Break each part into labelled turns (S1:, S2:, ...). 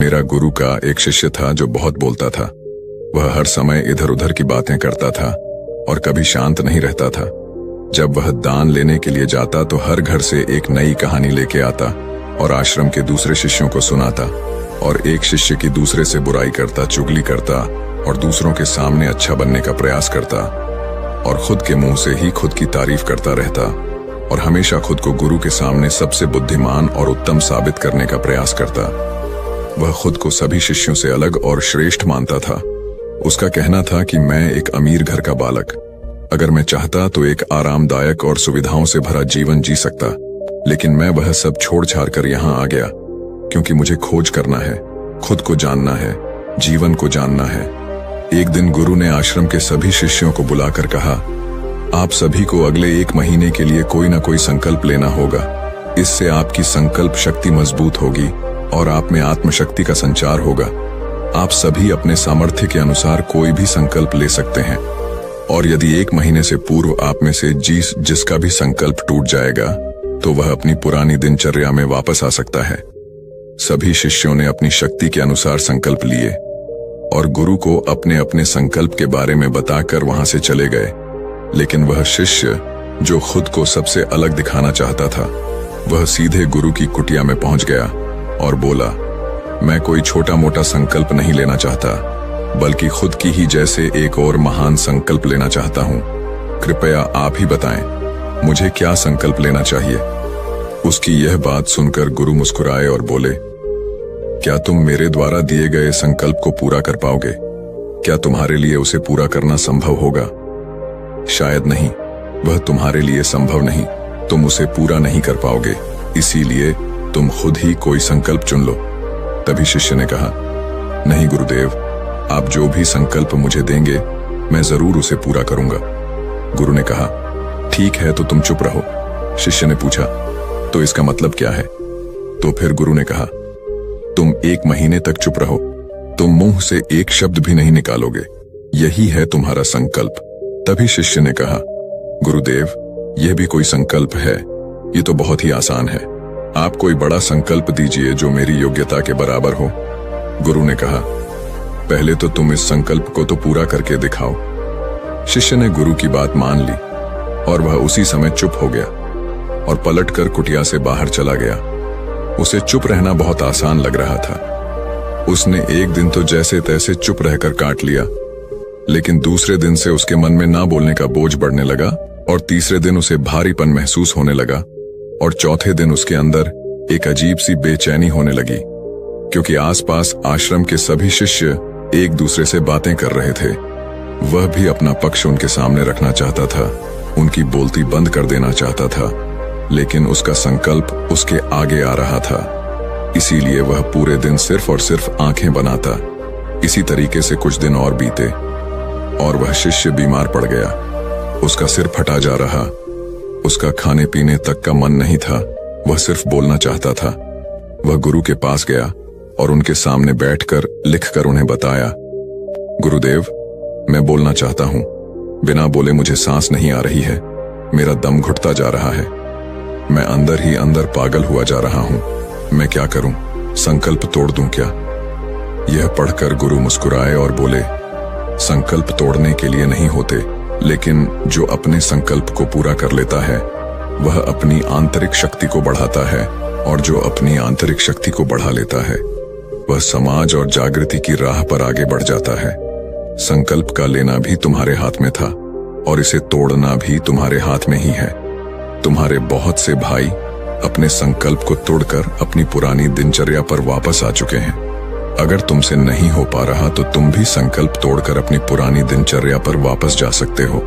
S1: मेरा गुरु का एक शिष्य था जो बहुत बोलता था। वह हर समय इधर उधर की बातें करता था और कभी शांत नहीं रहता था। जब वह दान लेने के लिए जाता तो हर घर से एक नई कहानी लेके आता और आश्रम के दूसरे शिष्यों को सुनाता, और एक शिष्य की दूसरे से बुराई करता, चुगली करता और दूसरों के सामने अच्छा बनने का प्रयास करता, और खुद के मुंह से ही खुद की तारीफ करता रहता और हमेशा खुद को गुरु के सामने सबसे बुद्धिमान और उत्तम साबित करने का प्रयास करता। वह खुद को सभी शिष्यों से अलग और श्रेष्ठ मानता था। उसका कहना था कि मैं एक अमीर घर का बालक, अगर मैं चाहता तो एक आरामदायक और सुविधाओं से भरा जीवन जी सकता, लेकिन मैं वह सब छोड़ छाड़ कर यहाँ आ गया क्योंकि मुझे खोज करना है, खुद को जानना है, जीवन को जानना है। एक दिन गुरु ने आश्रम के सभी शिष्यों को बुलाकर कहा, आप सभी को अगले 1 महीने के लिए कोई ना कोई संकल्प लेना होगा। इससे आपकी संकल्प शक्ति मजबूत होगी और आप में आत्मशक्ति का संचार होगा। आप सभी अपने सामर्थ्य के अनुसार कोई भी संकल्प ले सकते हैं, और यदि 1 महीने से पूर्व आप में से जिसका भी संकल्प टूट जाएगा तो वह अपनी पुरानी दिनचर्या में वापस आ सकता है। सभी शिष्यों ने अपनी शक्ति के अनुसार संकल्प लिए और गुरु को अपने अपने संकल्प के बारे में बताकर वहां से चले गए। लेकिन वह शिष्य जो खुद को सबसे अलग दिखाना चाहता था, वह सीधे गुरु की कुटिया में पहुंच गया और बोला, मैं कोई छोटा मोटा संकल्प नहीं लेना चाहता, बल्कि खुद की ही जैसे एक और महान संकल्प लेना चाहता हूं। कृपया आप ही बताएं, मुझे क्या संकल्प लेना चाहिए। उसकी यह बात सुनकर गुरु मुस्कुराए और बोले, क्या तुम मेरे द्वारा दिए गए संकल्प को पूरा कर पाओगे? क्या तुम्हारे लिए उसे पूरा करना संभव होगा? शायद नहीं, वह तुम्हारे लिए संभव नहीं, तुम उसे पूरा नहीं कर पाओगे, इसीलिए तुम खुद ही कोई संकल्प चुन लो। तभी शिष्य ने कहा, नहीं गुरुदेव, आप जो भी संकल्प मुझे देंगे मैं जरूर उसे पूरा करूंगा। गुरु ने कहा, ठीक है तो तुम चुप रहो। शिष्य ने पूछा, तो इसका मतलब क्या है? तो फिर गुरु ने कहा, तुम 1 महीने तक चुप रहो, तुम मुंह से एक शब्द भी नहीं निकालोगे, यही है तुम्हारा संकल्प। तभी शिष्य ने कहा, गुरुदेव, यह भी कोई संकल्प है? ये तो बहुत ही आसान है, आप कोई बड़ा संकल्प दीजिए जो मेरी योग्यता के बराबर हो। गुरु ने कहा, पहले तो तुम इस संकल्प को तो पूरा करके दिखाओ। शिष्य ने गुरु की बात मान ली और वह उसी समय चुप हो गया और पलटकर कुटिया से बाहर चला गया। उसे चुप रहना बहुत आसान लग रहा था। उसने एक दिन तो जैसे तैसे चुप रहकर काट लिया, लेकिन दूसरे दिन से उसके मन में ना बोलने का बोझ बढ़ने लगा, और तीसरे दिन उसे भारीपन महसूस होने लगा, और चौथे दिन उसके अंदर एक अजीब सी बेचैनी होने लगी, क्योंकि आसपास आश्रम के सभी शिष्य एक दूसरे से बातें कर रहे थे। वह भी अपना पक्ष उनके सामने रखना चाहता था, उनकी बोलती बंद कर देना चाहता था, लेकिन उसका संकल्प उसके आगे आ रहा था। इसीलिए वह पूरे दिन सिर्फ और सिर्फ आंखें बनाता। इसी तरीके से कुछ दिन और बीते और वह शिष्य बीमार पड़ गया। उसका सिर फटा जा रहा, उसका खाने पीने तक का मन नहीं था, वह सिर्फ बोलना चाहता था। वह गुरु के पास गया और उनके सामने बैठकर लिखकर उन्हें बताया, गुरुदेव, मैं बोलना चाहता हूं, बिना बोले मुझे सांस नहीं आ रही है, मेरा दम घुटता जा रहा है, मैं अंदर ही अंदर पागल हुआ जा रहा हूं, मैं क्या करूं? संकल्प तोड़ दूं क्या? यह पढ़कर गुरु मुस्कुराए और बोले, संकल्प तोड़ने के लिए नहीं होते, लेकिन जो अपने संकल्प को पूरा कर लेता है वह अपनी आंतरिक शक्ति को बढ़ाता है, और जो अपनी आंतरिक शक्ति को बढ़ा लेता है वह समाज और जागृति की राह पर आगे बढ़ जाता है। संकल्प का लेना भी तुम्हारे हाथ में था और इसे तोड़ना भी तुम्हारे हाथ में ही है। तुम्हारे बहुत से भाई अपने संकल्प को तोड़कर अपनी पुरानी दिनचर्या पर वापस आ चुके हैं। अगर तुमसे नहीं हो पा रहा तो तुम भी संकल्प तोड़कर अपनी पुरानी दिनचर्या पर वापस जा सकते हो।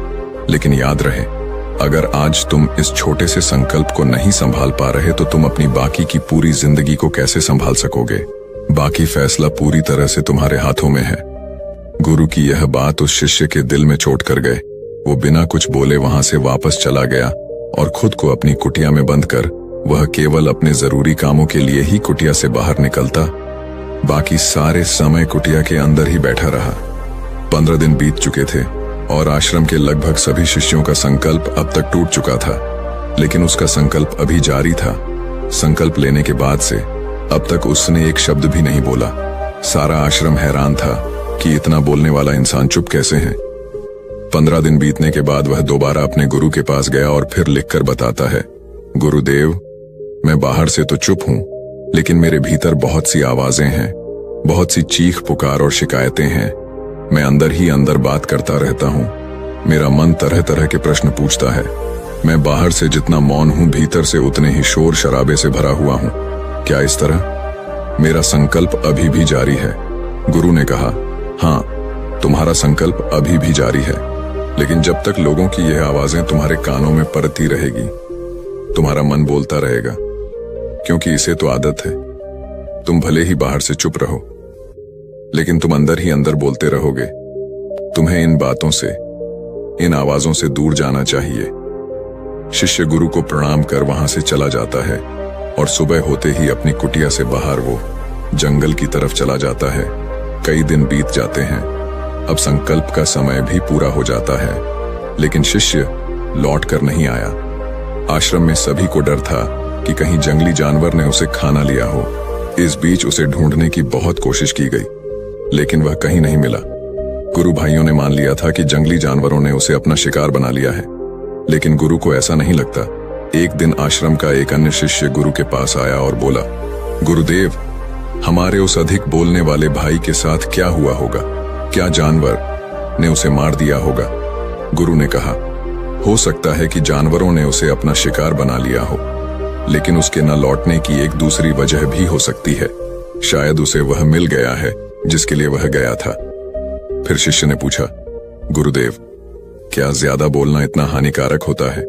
S1: लेकिन याद रहे, अगर आज तुम इस छोटे से संकल्प को नहीं संभाल पा रहे तो तुम अपनी बाकी की पूरी जिंदगी को कैसे संभाल सकोगे? बाकी फैसला पूरी तरह से तुम्हारे हाथों में है। गुरु की यह बात उस शिष्य के दिल में चोट कर गए। वो बिना कुछ बोले वहां से वापस चला गया और खुद को अपनी कुटिया में बंद कर वह केवल अपने जरूरी कामों के लिए ही कुटिया से बाहर निकलता। बाकी सारे समय कुटिया के अंदर ही बैठा रहा। 15 दिन बीत चुके थे और आश्रम के लगभग सभी शिष्यों का संकल्प अब तक टूट चुका था, लेकिन उसका संकल्प अभी जारी था। संकल्प लेने के बाद से अब तक उसने एक शब्द भी नहीं बोला। सारा आश्रम हैरान था कि इतना बोलने वाला इंसान चुप कैसे है। 15 दिन बीतने के बाद वह दोबारा अपने गुरु के पास गया और फिर लिखकर बताता है, गुरुदेव, मैं बाहर से तो चुप हूं, लेकिन मेरे भीतर बहुत सी आवाजें हैं, बहुत सी चीख पुकार और शिकायतें हैं। मैं अंदर ही अंदर बात करता रहता हूं। मेरा मन तरह तरह के प्रश्न पूछता है। मैं बाहर से जितना मौन हूं, भीतर से उतने ही शोर शराबे से भरा हुआ हूं। क्या इस तरह? मेरा संकल्प अभी भी जारी है। गुरु ने कहा, हाँ, तुम्हारा संकल्प अभी भी जारी है, लेकिन जब तक लोगों की यह आवाजें तुम्हारे कानों में परती रहेगी, तुम्हारा मन बोलता रहेगा, क्योंकि इसे तो आदत है। तुम भले ही बाहर से चुप रहो, लेकिन तुम अंदर ही अंदर बोलते रहोगे। तुम्हें इन बातों से, इन आवाजों से दूर जाना चाहिए। शिष्य गुरु को प्रणाम कर वहां से चला जाता है और सुबह होते ही अपनी कुटिया से बाहर वो जंगल की तरफ चला जाता है। कई दिन बीत जाते हैं। अब संकल्प का समय भी पूरा हो जाता है, लेकिन शिष्य लौट कर नहीं आया। आश्रम में सभी को डर था कि कहीं जंगली जानवर ने उसे खाना लिया हो। इस बीच उसे ढूंढने की बहुत कोशिश की गई, लेकिन वह कहीं नहीं मिला। गुरु भाइयों ने मान लिया था कि जंगली जानवरों ने उसे अपना शिकार बना लिया है, लेकिन गुरु को ऐसा नहीं लगता। एक दिन आश्रम का एक अन्य शिष्य गुरु के पास आया और बोला, गुरुदेव, हमारे उस अधिक बोलने वाले भाई के साथ क्या हुआ होगा? क्या जानवर ने उसे मार दिया होगा? गुरु ने कहा, हो सकता है कि जानवरों ने उसे अपना शिकार बना लिया हो, लेकिन उसके न लौटने की एक दूसरी वजह भी हो सकती है। शायद उसे वह मिल गया है जिसके लिए वह गया था। फिर शिष्य ने पूछा, गुरुदेव, क्या ज्यादा बोलना इतना हानिकारक होता है?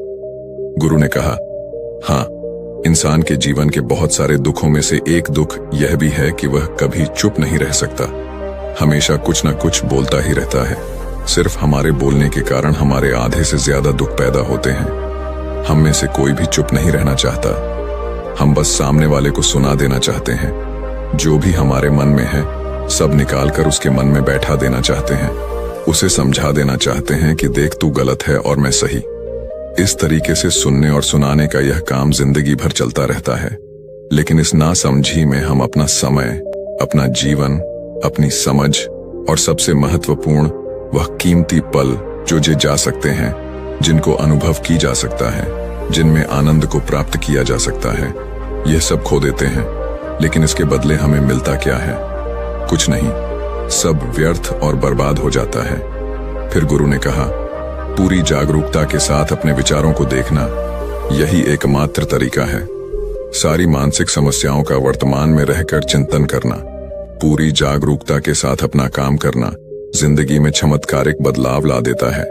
S1: गुरु ने कहा, हाँ, इंसान के जीवन के बहुत सारे दुखों में से एक दुख यह भी है कि वह कभी चुप नहीं रह सकता। हमेशा कुछ न कुछ बोलता ही रहता है। सिर्फ हमारे बोलने के कारण हमारे आधे से ज्यादा दुख पैदा होते हैं। हम में से कोई भी चुप नहीं रहना चाहता। हम बस सामने वाले को सुना देना चाहते हैं। जो भी हमारे मन में है, सब निकालकर उसके मन में बैठा देना चाहते हैं। उसे समझा देना चाहते हैं कि देख, तू गलत है और मैं सही। इस तरीके से सुनने और सुनाने का यह काम जिंदगी भर चलता रहता है, लेकिन इस नासमझी में हम अपना समय, अपना जीवन, अपनी समझ और सबसे महत्वपूर्ण वह कीमती पल जो जा सकते हैं, जिनको अनुभव की जा सकता है, जिनमें आनंद को प्राप्त किया जा सकता है, यह सब खो देते हैं। लेकिन इसके बदले हमें मिलता क्या है? कुछ नहीं, सब व्यर्थ और बर्बाद हो जाता है। फिर गुरु ने कहा, पूरी जागरूकता के साथ अपने विचारों को देखना, यही एकमात्र तरीका है। सारी मानसिक समस्याओं का वर्तमान में रहकर चिंतन करना, पूरी जागरूकता के साथ अपना काम करना जिंदगी में चमत्कारिक बदलाव ला देता है।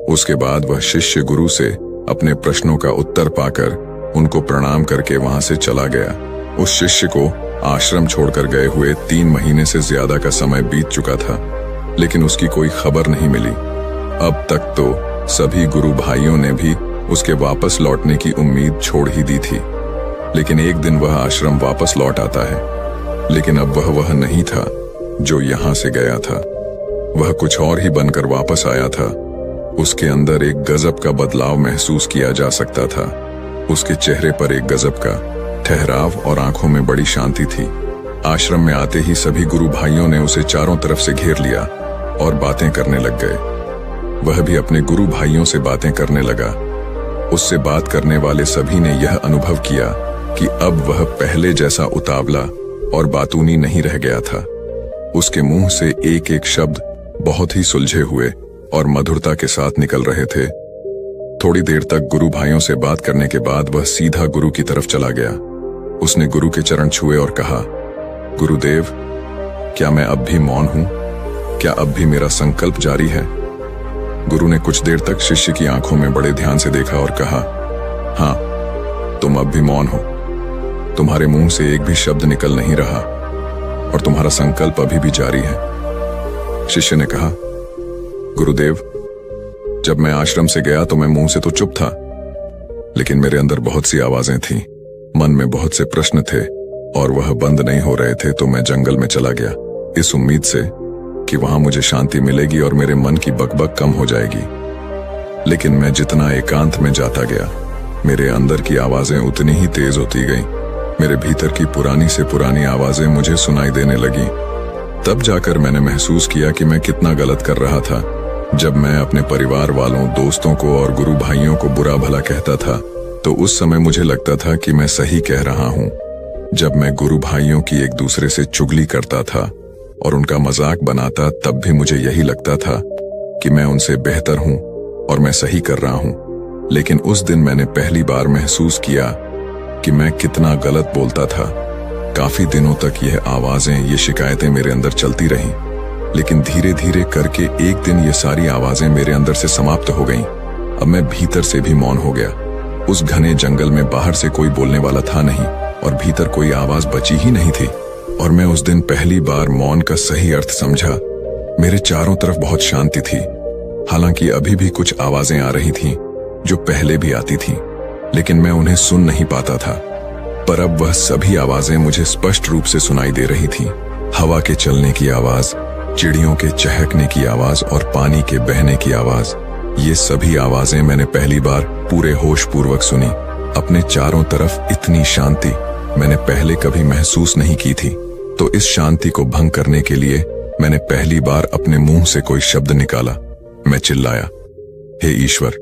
S1: उसके बाद वह शिष्य गुरु से अपने प्रश्नों का उत्तर पाकर उनको प्रणाम करके वहां से चला गया। उस शिष्य को आश्रम छोड़कर गए हुए 3 महीने से ज्यादा का समय बीत चुका था, लेकिन उसकी कोई खबर नहीं मिली। अब तक तो सभी गुरु भाइयों ने भी उसके वापस लौटने की उम्मीद छोड़ ही दी थी, लेकिन एक दिन वह आश्रम वापस लौट आता है। लेकिन अब वह नहीं था जो यहां से गया था। वह कुछ और ही बनकर वापस आया था। उसके अंदर एक गजब का बदलाव महसूस किया जा सकता था। उसके चेहरे पर एक गजब का ठहराव और आंखों में बड़ी शांति थी। आश्रम में आते ही सभी गुरु भाइयों ने उसे चारों तरफ से घेर लिया और बातें करने लग गए। वह भी अपने गुरु भाइयों से बातें करने लगा। उससे बात करने वाले सभी ने यह अनुभव किया कि अब वह पहले जैसा उतावला और बातूनी नहीं रह गया था। उसके मुंह से एक एक शब्द बहुत ही सुलझे हुए और मधुरता के साथ निकल रहे थे। थोड़ी देर तक गुरु भाइयों से बात करने के बाद वह सीधा गुरु की तरफ चला गया। उसने गुरु के चरण छुए और कहा, गुरुदेव, क्या मैं अब भी मौन हूं? क्या अब भी मेरा संकल्प जारी है? गुरु ने कुछ देर तक शिष्य की आंखों में बड़े ध्यान से देखा और कहा, हाँ, तुम अब भी मौन हो। तुम्हारे मुंह से एक भी शब्द निकल नहीं रहा और तुम्हारा संकल्प अभी भी जारी है। शिष्य ने कहा, गुरुदेव, जब मैं आश्रम से गया तो मैं मुंह से तो चुप था, लेकिन मेरे अंदर बहुत सी आवाजें थीं, मन में बहुत से प्रश्न थे और वह बंद नहीं हो रहे थे। तो मैं जंगल में चला गया, इस उम्मीद से कि वहां मुझे शांति मिलेगी और मेरे मन की बकबक कम हो जाएगी। लेकिन मैं जितना एकांत में जाता गया, मेरे अंदर की आवाजें उतनी ही तेज होती गईं। मेरे भीतर की पुरानी से पुरानी आवाजें मुझे सुनाई देने लगी। तब जाकर मैंने महसूस किया कि मैं कितना गलत कर रहा था। जब मैं अपने परिवार वालों, दोस्तों को और गुरु भाइयों को बुरा भला कहता था तो उस समय मुझे लगता था कि मैं सही कह रहा हूँ। जब मैं गुरु भाइयों की एक दूसरे से चुगली करता था और उनका मजाक बनाता तब भी मुझे यही लगता था कि मैं उनसे बेहतर हूँ और मैं सही कर रहा हूँ। लेकिन उस दिन मैंने पहली बार महसूस किया कि मैं कितना गलत बोलता था। काफी दिनों तक यह आवाजें, ये शिकायतें मेरे अंदर चलती रहीं, लेकिन धीरे धीरे करके एक दिन ये सारी आवाजें मेरे अंदर से समाप्त हो गईं। अब मैं भीतर से भी मौन हो गया। उस घने जंगल में बाहर से कोई बोलने वाला था नहीं और भीतर कोई आवाज बची ही नहीं थी। और मैं उस दिन पहली बार मौन का सही अर्थ समझा। मेरे चारों तरफ बहुत शांति थी। हालांकि अभी भी कुछ आवाजें आ रही थीं जो पहले भी आती थीं, लेकिन मैं उन्हें सुन नहीं पाता था। पर अब वह सभी आवाजें मुझे स्पष्ट रूप से सुनाई दे रही थीं। हवा के चलने की आवाज, चिड़ियों के चहकने की आवाज और पानी के बहने की आवाज, ये सभी आवाजें मैंने पहली बार पूरे होश पूर्वक सुनी। अपने चारों तरफ इतनी शांति मैंने पहले कभी महसूस नहीं की थी। तो इस शांति को भंग करने के लिए मैंने पहली बार अपने मुंह से कोई शब्द निकाला। मैं चिल्लाया, हे ईश्वर,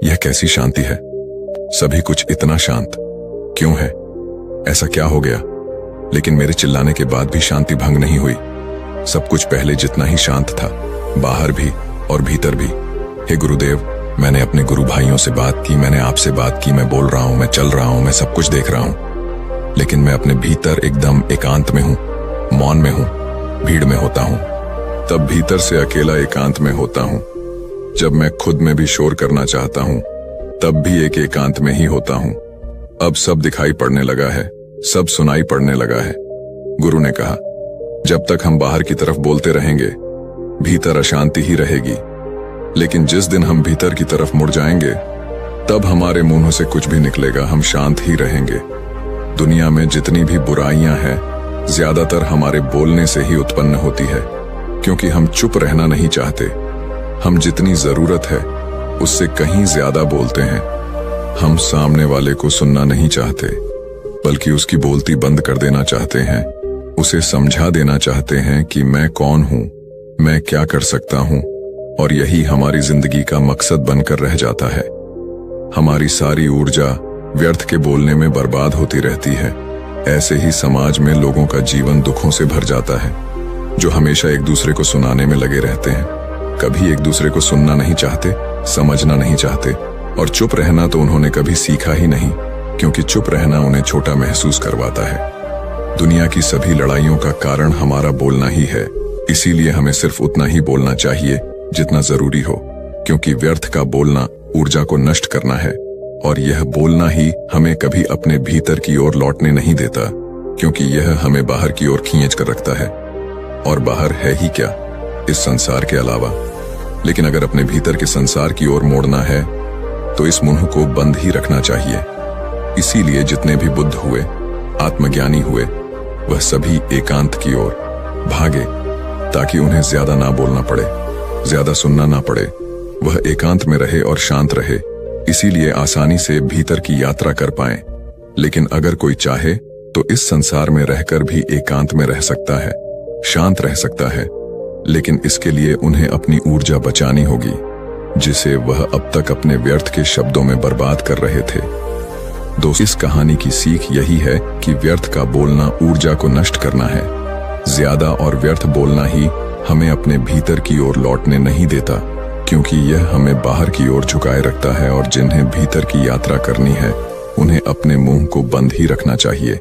S1: यह कैसी शांति है? सभी कुछ इतना शांत क्यों है? ऐसा क्या हो गया? लेकिन मेरे चिल्लाने के बाद भी शांति भंग नहीं हुई। सब कुछ पहले जितना ही शांत था, बाहर भी और भीतर भी। हे गुरुदेव, मैंने अपने गुरु भाइयों से बात की, मैंने आपसे बात की, मैं बोल रहा हूं, मैं चल रहा हूं, मैं सब कुछ देख रहा हूं, लेकिन मैं अपने भीतर एकदम एकांत में हूं, मौन में हूं, भीड़ में होता हूं। तब भीतर से अकेला एकांत में होता हूं। जब मैं खुद में भी शोर करना चाहता हूं तब भी एक एकांत में ही होता हूं। अब सब दिखाई पड़ने लगा है, सब सुनाई पड़ने लगा है। गुरु ने कहा, जब तक हम बाहर की तरफ बोलते रहेंगे भीतर अशांति ही रहेगी, लेकिन जिस दिन हम भीतर की तरफ मुड़ जाएंगे तब हमारे मुंहों से कुछ भी निकलेगा, हम शांत ही रहेंगे। दुनिया में जितनी भी बुराइयां हैं ज्यादातर हमारे बोलने से ही उत्पन्न होती है, क्योंकि हम चुप रहना नहीं चाहते। हम जितनी जरूरत है उससे कहीं ज्यादा बोलते हैं। हम सामने वाले को सुनना नहीं चाहते, बल्कि उसकी बोलती बंद कर देना चाहते हैं। उसे समझा देना चाहते हैं कि मैं कौन हूं, मैं क्या कर सकता हूं, और यही हमारी जिंदगी का मकसद बनकर रह जाता है। हमारी सारी ऊर्जा व्यर्थ के बोलने में बर्बाद होती रहती है। ऐसे ही समाज में लोगों का जीवन दुखों से भर जाता है, जो हमेशा एक दूसरे को सुनाने में लगे रहते हैं। कभी एक दूसरे को सुनना नहीं चाहते, समझना नहीं चाहते, और चुप रहना तो उन्होंने कभी सीखा ही नहीं, क्योंकि चुप रहना उन्हें छोटा महसूस करवाता है। दुनिया की सभी लड़ाइयों का कारण हमारा बोलना ही है। इसीलिए हमें सिर्फ उतना ही बोलना चाहिए जितना जरूरी हो, क्योंकि व्यर्थ का बोलना ऊर्जा को नष्ट करना है, और यह बोलना ही हमें कभी अपने भीतर की ओर लौटने नहीं देता, क्योंकि यह हमें बाहर की ओर खींच कर रखता है। और बाहर है ही क्या इस संसार के अलावा। लेकिन अगर अपने भीतर के संसार की ओर मोड़ना है तो इस मुंह को बंद ही रखना चाहिए। इसीलिए जितने भी बुद्ध हुए, आत्मज्ञानी हुए, वह सभी एकांत की ओर भागे, ताकि उन्हें ज्यादा ना बोलना पड़े, ज्यादा सुनना ना पड़े। वह एकांत में रहे और शांत रहे, इसीलिए आसानी से भीतर की यात्रा कर पाए। लेकिन अगर कोई चाहे तो इस संसार में रहकर भी एकांत में रह सकता है, शांत रह सकता है, लेकिन इसके लिए उन्हें अपनी ऊर्जा बचानी होगी, जिसे वह अब तक अपने व्यर्थ के शब्दों में बर्बाद कर रहे थे। दोस्त, इस कहानी की सीख यही है कि व्यर्थ का बोलना ऊर्जा को नष्ट करना है। ज्यादा और व्यर्थ बोलना ही हमें अपने भीतर की ओर लौटने नहीं देता, क्योंकि यह हमें बाहर की ओर झुकाए रखता है, और जिन्हें भीतर की यात्रा करनी है उन्हें अपने मुंह को बंद ही रखना चाहिए।